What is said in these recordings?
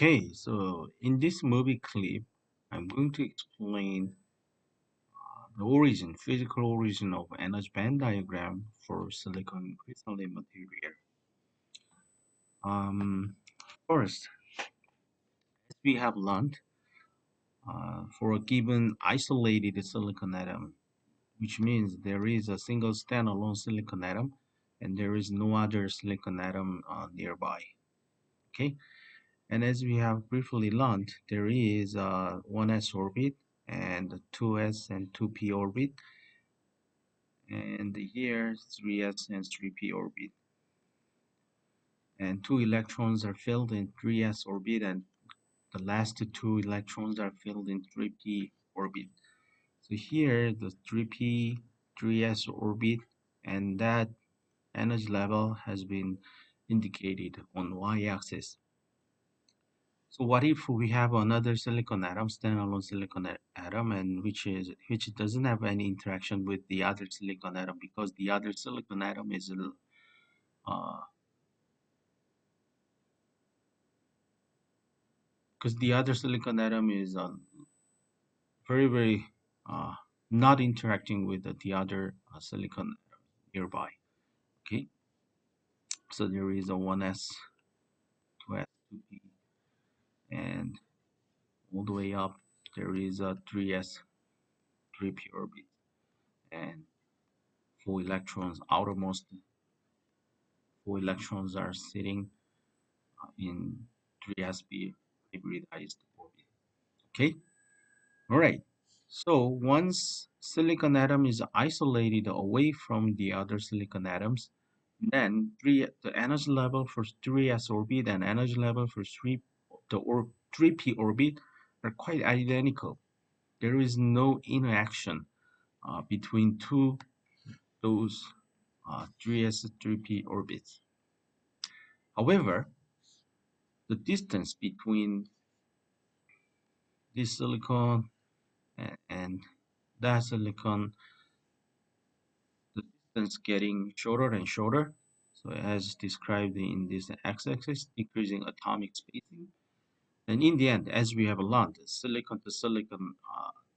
Okay, so in this movie clip, I'm going to explain the origin, physical origin of energy band diagram for silicon crystalline material. Um, First, as we have learned, for a given isolated silicon atom, which means there is a single standalone silicon atom and there is no other silicon atom nearby. Okay, and as we have briefly learned, there is a 1s orbit and 2s and 2p orbit, and here 3s and 3p orbit. And two electrons are filled in 3s orbit, and the last two electrons are filled in 3p orbit. So here the 3p, 3s orbit, and that energy level has been indicated on y-axis. So what if we have another silicon atom, standalone silicon atom, and which doesn't have any interaction with the other silicon atom because the other silicon atom is uh, because the other silicon atom is very uh, not interacting with the other silicon atom nearby. Okay, so there is a 1s, 2s, 2p, and all the way up there is a 3s, 3p orbit, and four electrons, outermost four electrons are sitting in 3sp hybridized orbit. Okay, all right. So once silicon atom is isolated away from the other silicon atoms, then the energy level for 3s orbit and energy level for 3p orbit are quite identical. There is no interaction between those 3s 3p orbits. However, the distance between this silicon and that silicon, the distance getting shorter and shorter. So as described in this x-axis, decreasing atomic spacing. And in the end, as we have learned, silicon to silicon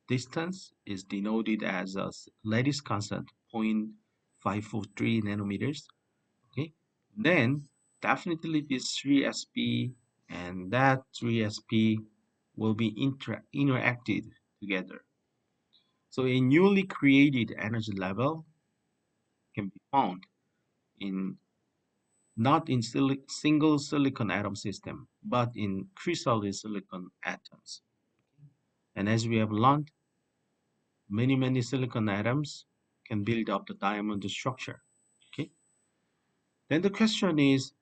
distance is denoted as a lattice constant 0.543 nanometers. Okay, then definitely this 3sp and that 3sp will be interacted together. So a newly created energy level can be found in not in single silicon atom system, but in crystalline silicon atoms. And as we have learned, many silicon atoms can build up the diamond structure. Okay. Then the question is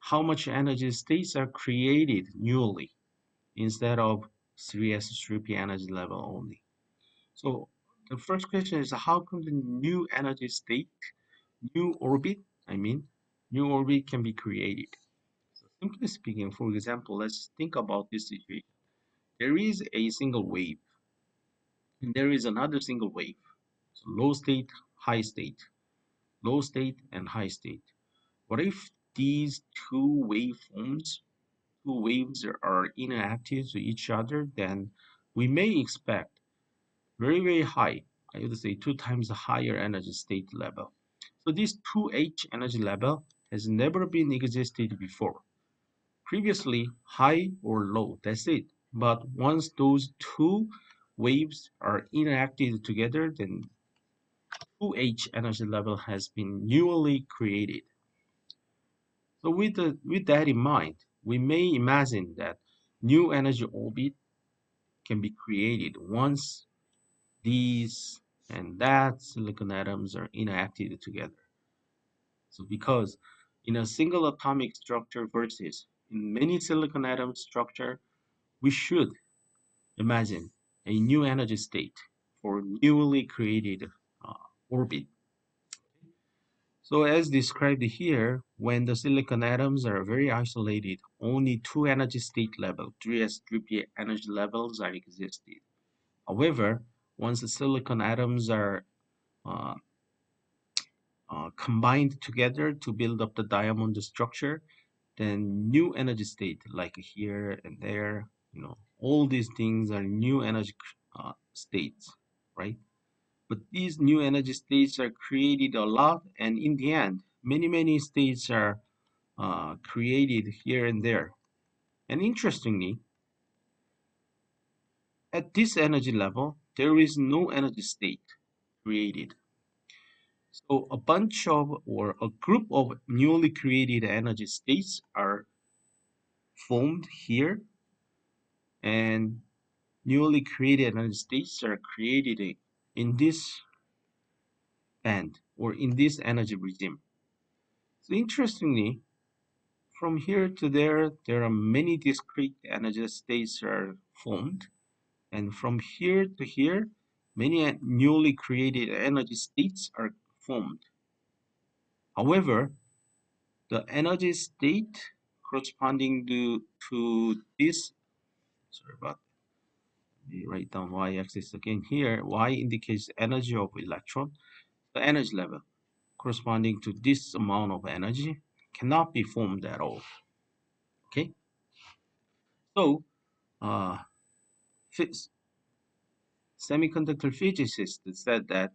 how much energy states are created newly instead of 3s 3p energy level only. So the first question is how come the new energy state, new orbit, I mean, new orbit can be created? So simply speaking, for example, let's think about this situation. There is a single wave and there is another single wave. So low state, high state, low state and high state. What if these two waves are inactive to each other? Then we may expect very high, I would say two times the higher energy state level. So this 2H energy level has never been existed before. Previously, high or low, that's it. But once those two waves are interacted together, then 2H energy level has been newly created. So with that in mind, we may imagine that new energy orbit can be created once these and that silicon atoms are interacted together. So because in a single atomic structure versus in many silicon atom structure, we should imagine a new energy state for newly created uh, orbit. So as described here, when the silicon atoms are very isolated, only two energy state level, 3s, 3p energy levels are existed. However, once the silicon atoms are uh, combined together to build up the diamond structure, then new energy state like here and there, all these things are new energy states, right? But these new energy states are created a lot, and in the end, many states are created here and there. And interestingly, at this energy level, there is no energy state created. So a bunch of or a group of newly created energy states are formed here, and newly created energy states are created in this band or in this energy regime. So interestingly, from here to there, there are many discrete energy states are formed, and from here to here, many newly created energy states are formed. However, the energy state corresponding to this, sorry about me write down y-axis again here. Y indicates energy of electron. The energy level corresponding to this amount of energy cannot be formed at all. Okay, so uh, semiconductor physicists said that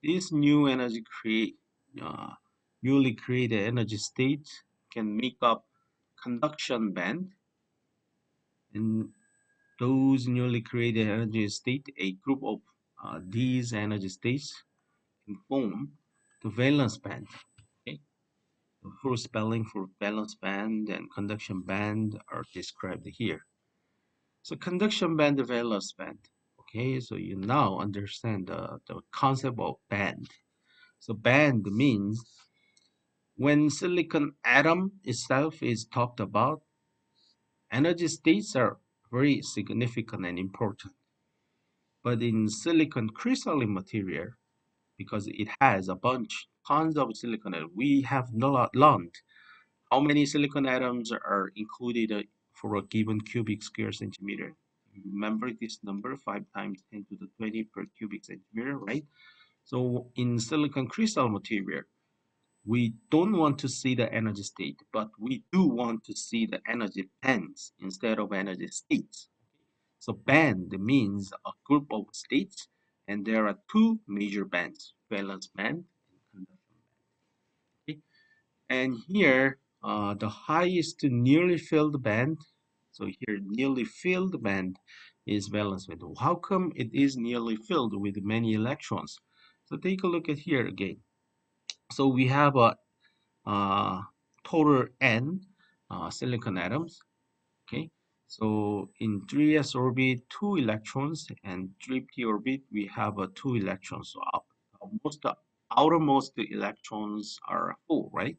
this new energy uh, newly created energy state can make up conduction band, and those newly created energy state, a group of these energy states can form the valence band. Okay, the full spelling for valence band and conduction band are described here. So conduction band, valence band. Okay, so you now understand the concept of band. So band means when silicon atom itself is talked about, energy states are very significant and important. But in silicon crystalline material, because it has tons of silicon atoms, we have not learned how many silicon atoms are included for a given cubic square centimeter. Remember this number, 5 times 10 to the 20 per cubic centimeter, right? So in silicon crystal material, we don't want to see the energy state, but we do want to see the energy bands instead of energy states. So band means a group of states, and there are two major bands, valence band and conduction band. Okay? And here, the highest nearly filled band, so here nearly filled band is valence band. How come it is nearly filled with many electrons? So take a look at here again. So we have a total n silicon atoms. Okay, so in 3s orbit, 2 electrons, and 3p orbit, we have 2 electrons. So most the outermost electrons are full, right?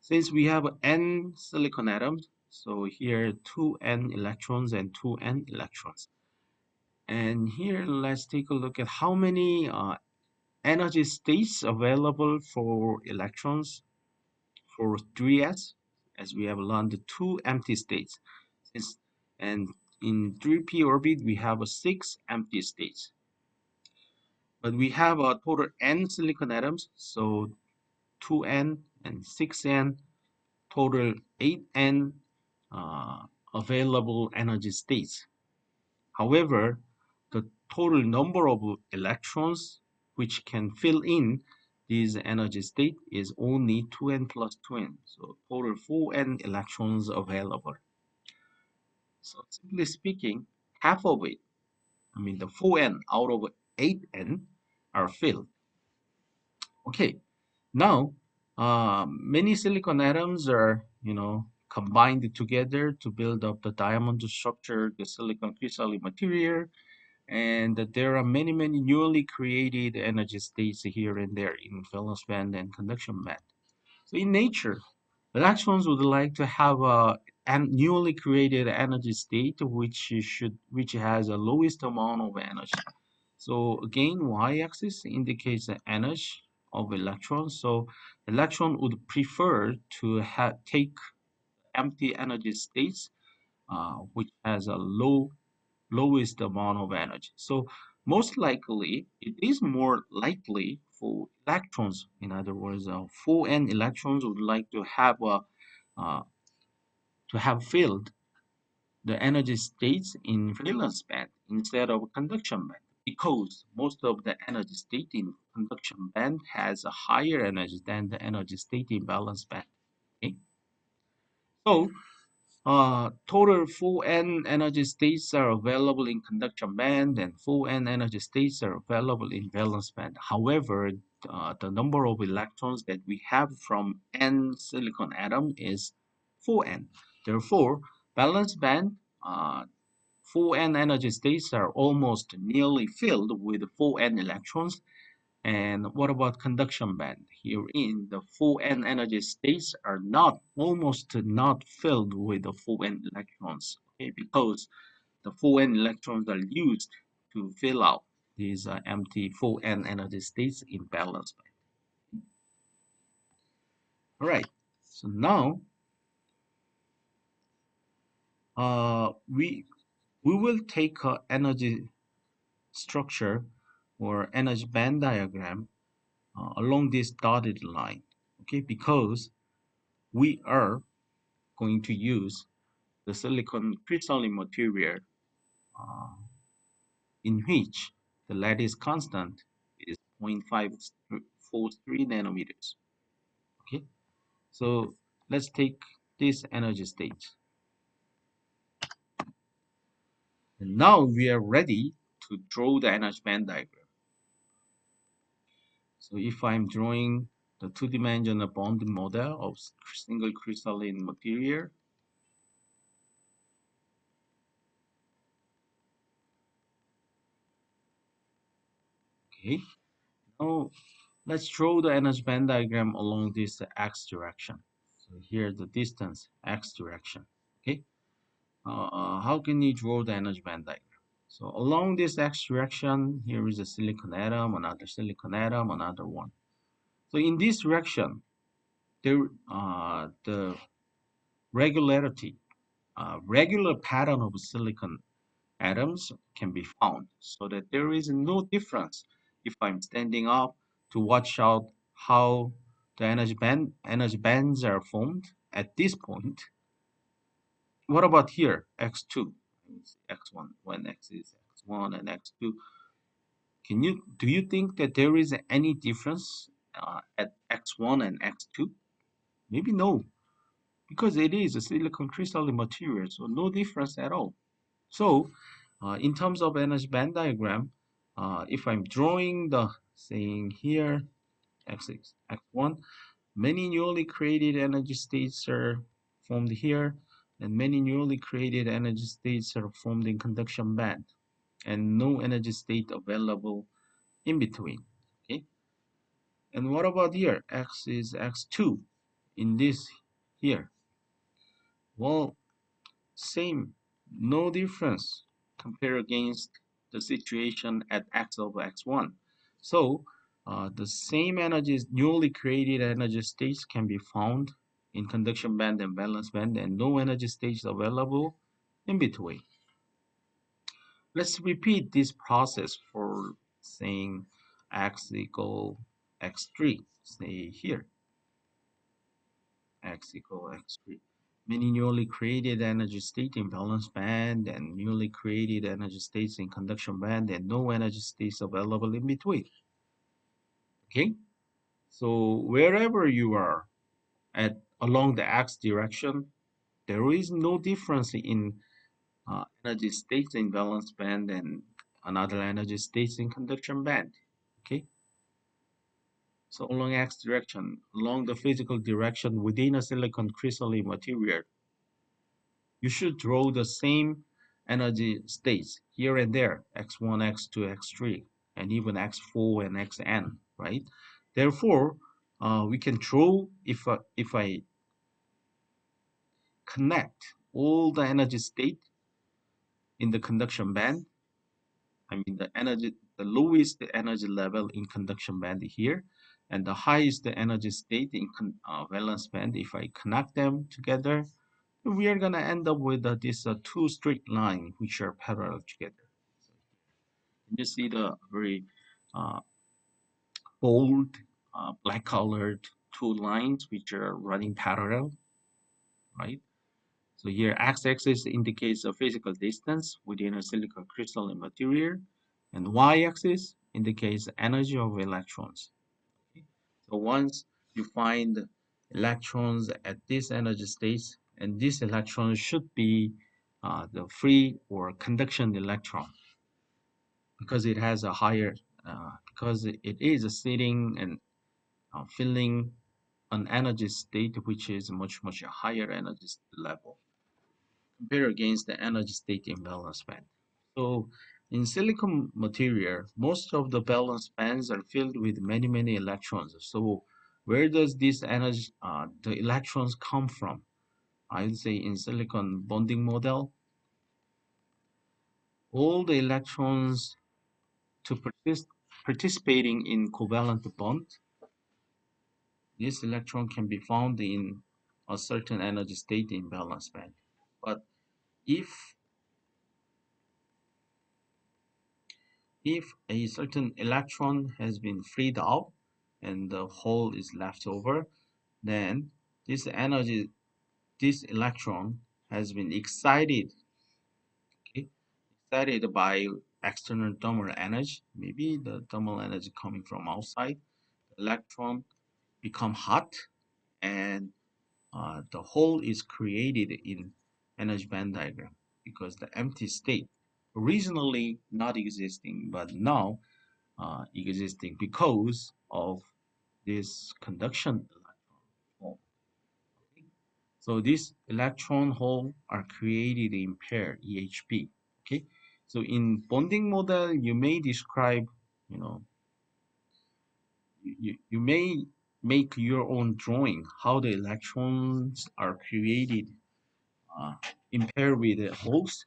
Since we have n silicon atoms, so here 2n electrons and 2n electrons. And here, let's take a look at how many energy states available for electrons for 3s, as we have learned the two empty states. And in 3p orbit, we have 6 empty states. But we have a total n silicon atoms, so 2n and 6n, total 8n available energy states. However, the total number of electrons which can fill in this energy state is only 2n plus 2n, so total 4n electrons available. So simply speaking, half of it, I mean the 4n out of 8n are filled. Okay, now many silicon atoms are, combined together to build up the diamond structure, the silicon crystalline material, and that there are many newly created energy states here and there in valence band and conduction band. So in nature, electrons would like to have a newly created energy state which has a lowest amount of energy. So again, y-axis indicates the energy of electrons. So electron would prefer to take empty energy states, which has a lowest amount of energy. So most likely, it is more likely for electrons. In other words, 4n electrons would like to have a to have filled the energy states in valence band instead of conduction band because most of the energy state in conduction band has a higher energy than the energy state in valence band. Okay? So total full N energy states are available in conduction band and full N energy states are available in valence band. However, the number of electrons that we have from N silicon atom is 4N. Therefore, valence band, full N energy states are almost nearly filled with 4N electrons. And what about conduction band? Herein, the full N energy states are not almost not filled with the full N electrons, okay, because the full N electrons are used to fill out these empty full N energy states in balance band. All right, so now we will take a energy structure or energy band diagram along this dotted line, okay, because we are going to use the silicon crystalline material uh, in which the lattice constant is 0.543 nanometers. Okay, so let's take this energy state. And now we are ready to draw the energy band diagram. So if I'm drawing the two-dimensional bond model of single crystalline material, okay, now let's draw the energy band diagram along this x direction. So here the distance x direction. Okay, how can you draw the energy band diagram? So along this x direction, here is a silicon atom, another silicon atom, another one. So in this direction, the regularity, regular pattern of silicon atoms can be found, so that there is no difference if I'm standing up to watch out how the energy bands are formed at this point. What about here, x2, x1, when x is x1 and x2? Do you think that there is any difference at x1 and x2? Maybe no, because it is a silicon crystalline material, so no difference at all. So, in terms of energy band diagram, if I'm drawing the saying here x6, x1, many newly created energy states are formed here, and many newly created energy states are formed in conduction band, and no energy state available in between. Okay, and what about here? X is x2 in this here. Well, same, no difference compare against the situation at x of x1. So the same energies, newly created energy states can be found in conduction band and valence band and no energy states available in between. Let's repeat this process for saying x equal x3, say here. X equal x3. Many newly created energy state in valence band and newly created energy states in conduction band and no energy states available in between. Okay, so wherever you are at along the x direction, there is no difference in energy states in valence band and another energy states in conduction band. Okay, so along x direction, along the physical direction within a silicon crystalline material, you should draw the same energy states here and there, x1, x2, x3, and even x4 and xn, right? Therefore, we can draw, if I connect all the energy state in the conduction band, I mean the lowest energy level in conduction band here, and the highest energy state in valence band, if I connect them together, we are going to end up with these two straight lines which are parallel together. You see the very uh, bold black colored two lines which are running parallel, right? So here x-axis indicates the physical distance within a silicon crystalline material, and y-axis indicates the energy of electrons. Okay? So once you find electrons at this energy state, and this electron should be the free or conduction electron because it has a higher, because it is sitting and filling an energy state which is much higher energy level compared against the energy state in balance band. So in silicon material, most of the valence bands are filled with many electrons. So where does this energy, the electrons come from? I would say in silicon bonding model, all the electrons to participating in covalent bond, this electron can be found in a certain energy state in valence band. But if if a certain electron has been freed out and the hole is left over, then this energy, this electron has been excited, okay, excited by external thermal energy, maybe the thermal energy coming from outside. The electron become hot and the hole is created in energy band diagram because the empty state originally not existing, but now existing because of this conduction electron hole. Okay? So these electron hole are created in pair EHP. Okay, so in bonding model, you may describe, you know, you may make your own drawing how the electrons are created uh, in pair with the holes,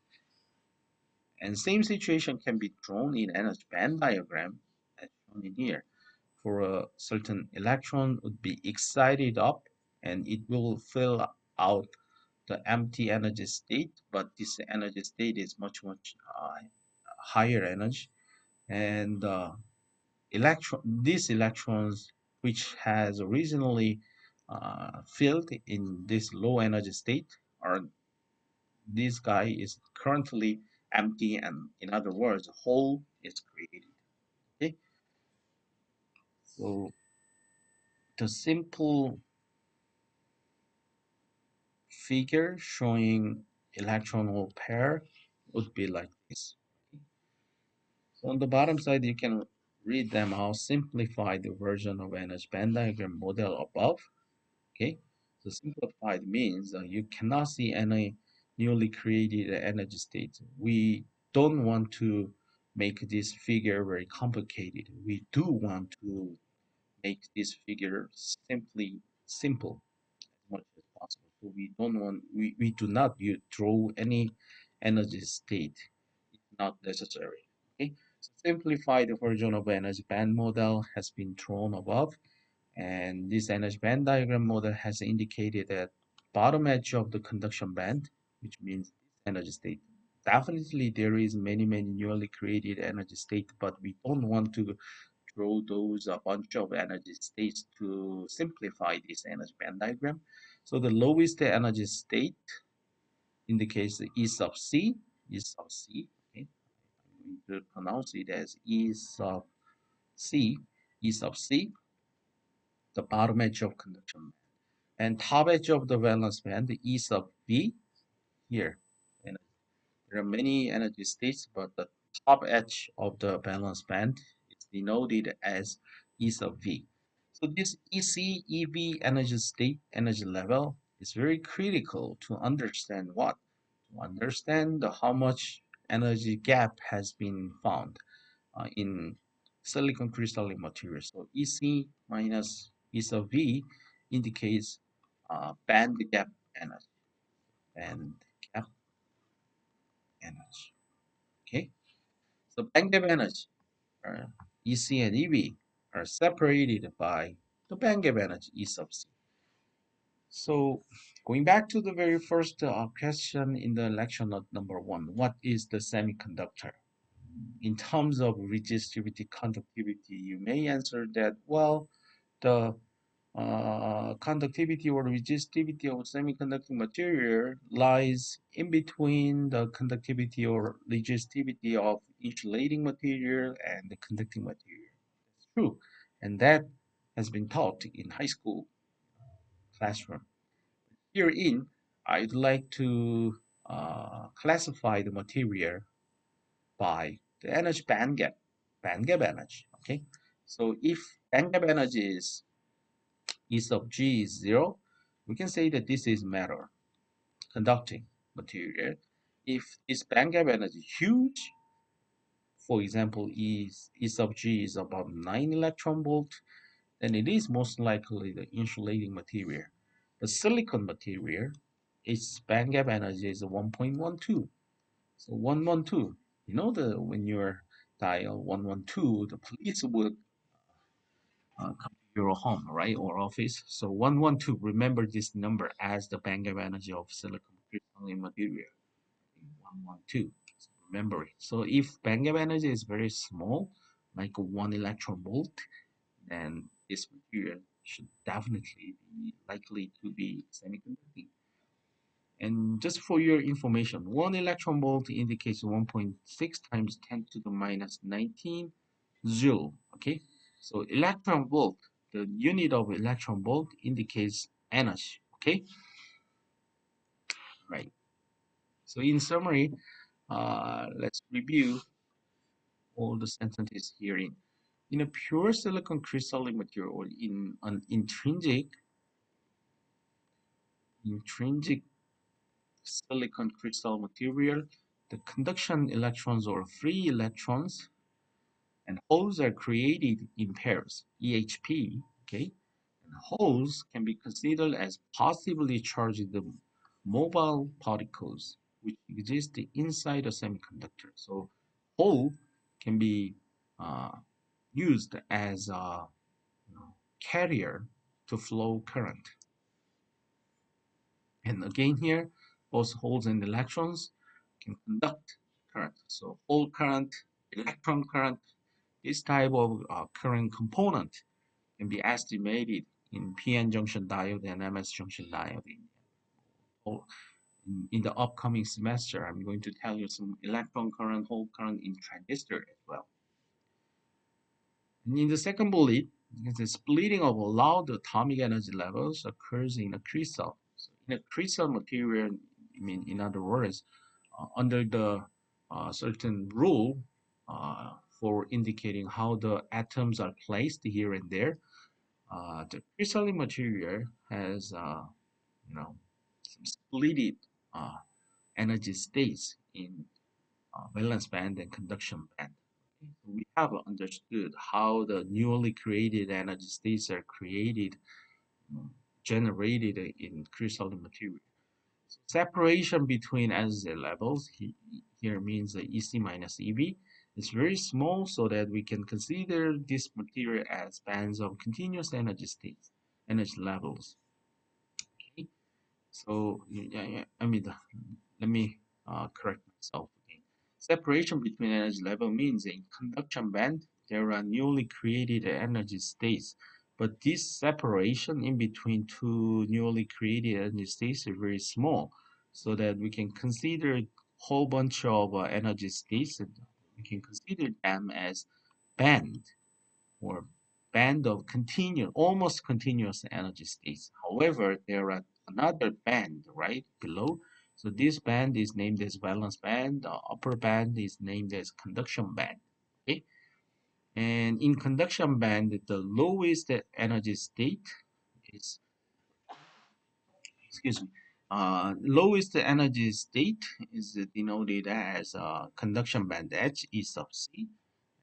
and same situation can be drawn in energy band diagram as shown in here. For a certain electron would be excited up and it will fill out the empty energy state, but this energy state is much higher energy, and these electrons which has originally filled in this low energy state are, this guy is currently empty, and in other words, a hole is created. Okay, so the simple figure showing electron hole pair would be like this. So on the bottom side, you can read them out, simplify the version of energy band diagram model above. Okay, so simplified means you cannot see any newly created energy state. We don't want to make this figure very complicated. We do want to make this figure simply simple as much as possible. So we do not draw any energy state. It's not necessary. Okay, so simplified version of energy band model has been drawn above, and this energy band diagram model has indicated that bottom edge of the conduction band, which means energy state. Definitely there is many newly created energy state, but we don't want to draw those a bunch of energy states to simplify this energy band diagram. So the lowest energy state indicates the E sub C, E sub C. Okay, I'm going to pronounce it as E sub C, E sub C, the bottom edge of conduction band. And top edge of the valence band, the E sub V here. And there are many energy states, but the top edge of the valence band is denoted as E sub V. So this EC, EV energy state, energy level is very critical to understand what? To understand how much energy gap has been found in silicon crystalline material. So EC minus E sub V indicates band gap energy, band gap energy. Okay, so band gap energy, uh, EC and EV, are separated by the band gap energy E sub C. So going back to the very first question in the lecture note number one, what is the semiconductor? In terms of resistivity conductivity, you may answer that, well, the conductivity or resistivity of semiconductor material lies in between the conductivity or resistivity of insulating material and the conducting material. It's true, and that has been taught in high school classroom. Herein, I'd like to classify the material by the energy band gap energy. Okay, so if band gap energy is E sub G is zero, we can say that this is matter, conducting material. If its band gap energy is huge, for example, E sub G is about 9 electron volt, then it is most likely the insulating material. The silicon material, its band gap energy is 1.12. So 112, the when you're dial 112, the police would come to your home, right, or office. So 112, remember this number as the band gap energy of silicon crystalline material. 112, so remember it. So if band gap energy is very small, like 1 electron volt, then this material should definitely be likely to be semiconducting. And just for your information, 1 electron volt indicates 1.6 times 10 to the minus 19 joule. Okay, so electron volt, the unit of electron volt indicates energy. Okay, right. So in summary, let's review all the sentences herein. In a pure silicon crystalline material, or in an intrinsic silicon crystal material, the conduction electrons or free electrons and holes are created in pairs, EHP, okay? And holes can be considered as positively charged mobile particles which exist inside a semiconductor. So hole can be uh, used as a carrier to flow current. And again here, both holes and electrons can conduct current. So hole current, electron current, this type of current component can be estimated in PN junction diode and MS junction diode. In the upcoming semester, I'm going to tell you some electron current, hole current in transistor as well. And in the second bullet, the splitting of allowed atomic energy levels occurs in a crystal. So in a crystal material, I mean, in other words, under the certain rule for indicating how the atoms are placed here and there, the crystalline material has, some splitted uh, energy states in valence band and conduction band. So we have understood how the newly created energy states are created, um, generated in crystalline material. So separation between energy levels here means the EC minus EV is very small so that we can consider this material as bands of continuous energy states, energy levels. Okay? So I mean, let me correct myself again. Separation between energy level means in conduction band there are newly created energy states, but this separation in between two newly created energy states is very small, so that we can consider a whole bunch of energy states. And we can consider them as band or band of continuous, almost continuous energy states. However, there are another band right below. So this band is named as valence band. The upper band is named as conduction band. Okay, and in conduction band, the lowest energy state is, excuse me, lowest energy state is denoted as conduction band H E sub C,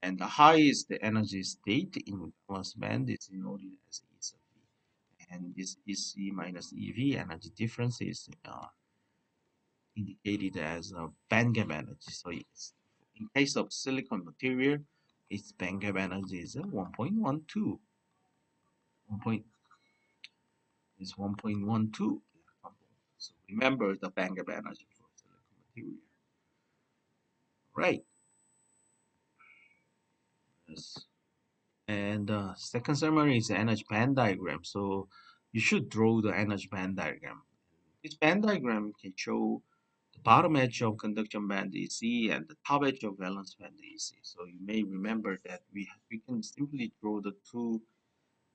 and the highest energy state in valence band is denoted as E sub V. And this EC minus EV energy difference is indicated as band gap energy. So it's, in case of silicon material, its band gap energy is 1.12. 1 point is 1.12. So remember the band gap energy for silicon material. Right. Yes. And second summary is the energy band diagram. So you should draw the energy band diagram. This band diagram can show the bottom edge of conduction band EC and the top edge of valence band EC. So you may remember that we can simply draw the two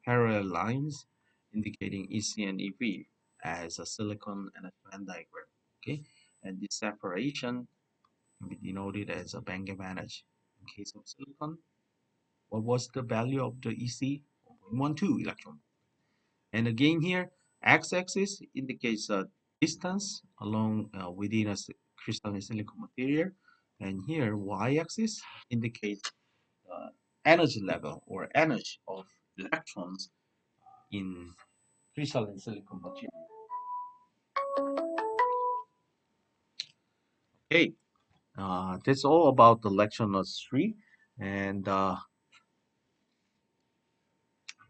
parallel lines indicating EC and EV as a silicon energy band diagram. Okay, and this separation can be denoted as a band gap energy. In case of silicon, what was the value of the EC? 1.12 electron. And again here, x-axis indicates a distance along within a crystalline silicon material. And here, y-axis indicates the energy level or energy of electrons in crystalline silicon material. Okay, that's all about the lecture note 3. And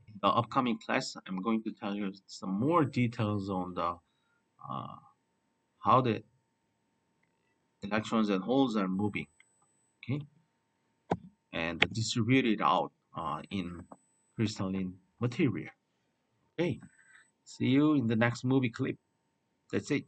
in the upcoming class, I'm going to tell you some more details on the uh, how the electrons and holes are moving, okay, and distributed out in crystalline material. Okay, see you in the next movie clip. That's it.